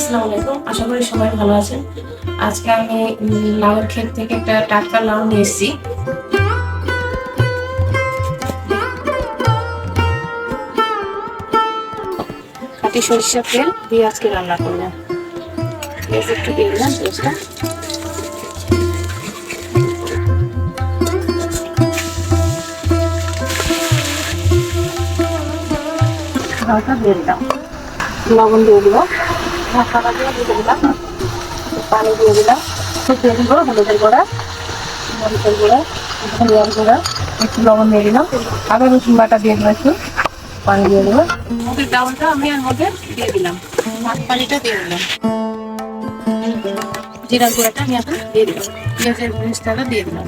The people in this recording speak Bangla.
আসসালামু আলাইকুম, আশা করি সবাই ভালো আছেন। আজকে আমি লাউয়ের ক্ষেত থেকে একটা টাটকা লাউ নিয়ে এসেছি। খাঁটি সরিষার তেল দিয়ে আজকে রান্না করবো। পেঁয়াজ একটু দিয়ে দিলাম, পেঁয়াজটা হালকা দিয়ে দিলাম, লবণ দিয়ে দিলাম, ঢাকা দিয়ে দিলাম, পানি দিয়ে দিলাম, দিয়ে দিব হলুদের গুঁড়া, মরিচের গুঁড়া, ধনিয়ার গুঁড়া, একটু লবণ দিয়ে দিলাম, আদা রসুন বাটা দিয়ে দিলাম, একটু পানি দিয়ে দেবো। মুগের ডাউলটা আমি এর মধ্যে দিয়ে দিলাম, ভাত পানিটা দিয়ে দিলাম, জিরার গুঁড়াটা আমি এখন দিয়ে দিলাম, পেঁয়াজের পেস্টটা দিয়ে দিলাম।